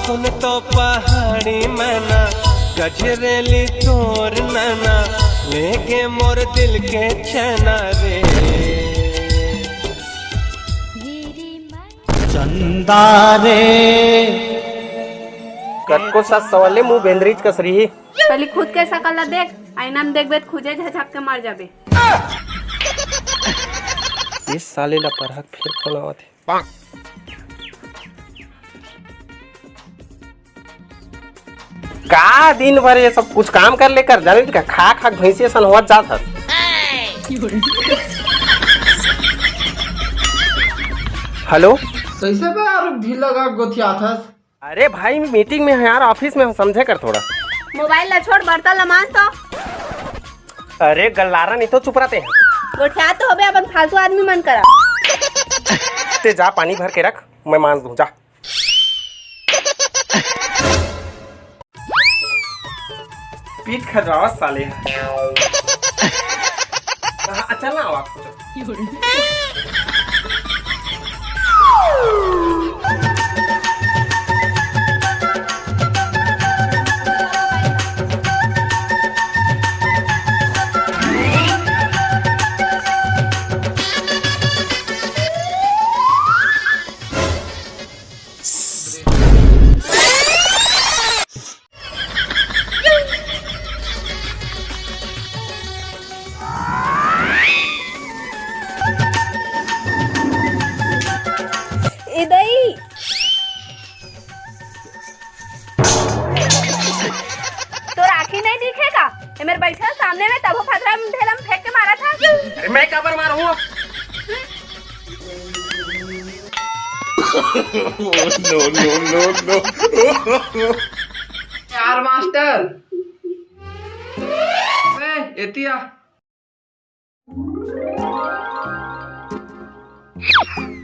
सुन तो पहाड़ी मैना गजरेली तोर नैना लेके मोर दिल के चैना रे चंदा रे कटको सा सवाले मुंह बेंद्रीज कसरी ही पहले खुद के सकल देख आईना में देख खुदे झझक के मर जाबे। इस साले ला परहक फिर खोलावत है का दिन भर ये सब कुछ काम कर लेकर जाने का खा खा भैंसे सन होत जात है। हेलो कैसे बे यार ढील लगा गोथिया थस। अरे भाई मीटिंग में है यार ऑफिस में समझे कर थोड़ा। मोबाइल ला छोड़ बर्तन ला मान तो। अरे गल्लारा नहीं तो चुप रहते हैं। गोठिया तो होबे अपन फालतू आदमी मन करा। ते जा पानी भर के रख मैं मान दूं जा। पीठ खजरावा साले। चल ना आवाज तो राखी नहीं दिखेगा ये मेरे बैठा सामने में तब खतरा में ढेला में फेंक के मारा था। अरे मैं कबर मारूं नो यार मास्टर एतिया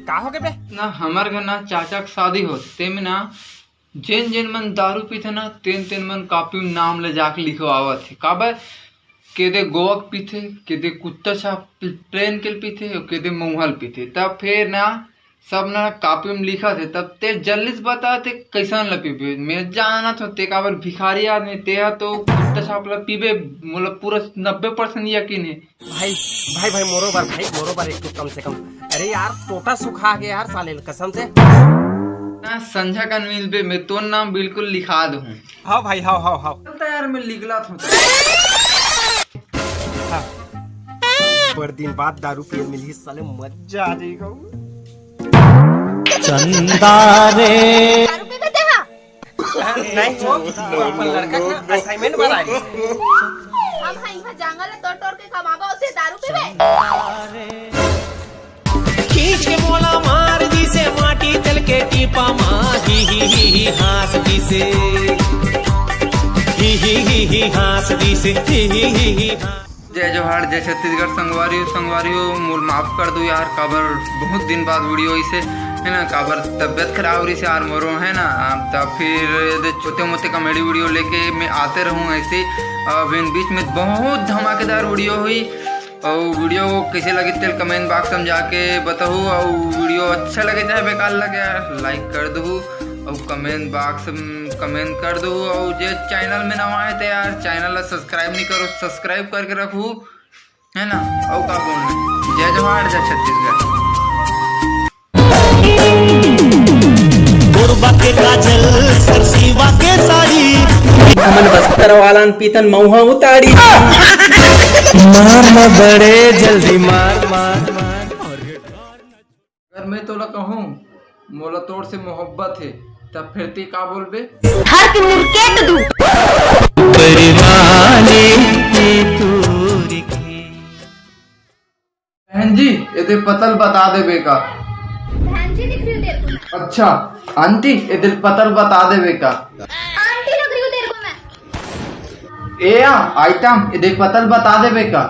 का हो के बे ना हमार घर ना चाचा के शादी हो ते में ना जेन जेन मन दारू पीते ना तेन तेन मन कापी में नाम ले जाके लिखवावत है काबर केदे गोवक पीते केदे कुत्ता छा प्लेन के पीते और केदे मोहल पीते तब फिर ना सब ना कापी में लिखा थे तब ते जल्दी से बता ते कैसन ला पीबे मैं जाना था ते काबर भिखारी आदमी ते तो कुत्ता छाप ला पीबे मतलब पूरा 90% यकीन है। भाई भाई मोरोबर एक तो कम से कम। अरे यार टोटा सुखा गया यार साले कसम से ना संझा का मिल पे मैं तो नाम बिल्कुल लिखा दूं। हाँ भाई हाँ चलता यार मैं लिखला था बड़ दिन बाद दारू पिए मिली साले मजा आ जाएगा। चंदा रे दारू पी के हा नहीं वो अपन लड़का का असाइनमेंट बना रही हम हां इहा जंगल में तोड़ के कमाबा उसे दारू पीबे। खींच के बोला मार दी से माटी तल के टीपा मार ही हास दी से ही हास दी से ही जय जोहार जय छत्तीसगढ़ संगवारी हो मूल माफ कर दो यार काबर बहुत दिन बाद वीडियो इसे है ना काबर तबियत खराब हो रही से यार मरो है ना तब फिर छोटे मोटे कॉमेडी वीडियो लेके मैं आते रहूँ ऐसे। अब इन बीच में बहुत धमाकेदार वीडियो हुई और वीडियो कैसे लगे तेल कमेंट बॉक्स में जाके बताओ और वीडियो अच्छा लगे चाहे बेकार लगे लाइक कर दो और कमेंट बॉक्स में कमेंट कर दो और जो चैनल में नवा है तो यार चैनल सब्सक्राइब नहीं करो सब्सक्राइब करके रखो है ना। और का बोलना जय जोहार जय छत्तीसगढ़। के काजल सरसीवा के साड़ी हमन बस्तर वालन पीतन मऊहा उतारी मार बड़े जल्दी मार अगर मैं तो कहूँ मोला तोड़ से मोहब्बत है तब फिर ती का बोलबे हर के मुर्केट दू परिवाने बहन जी ये पतल बता दे बेका। बहन जी दिख रही तेरे को। अच्छा आंटी ये पतल बता दे बेका। आंटी लग रही हूँ तेरे को मैं। ए आइटम ये पतल बता दे बेका।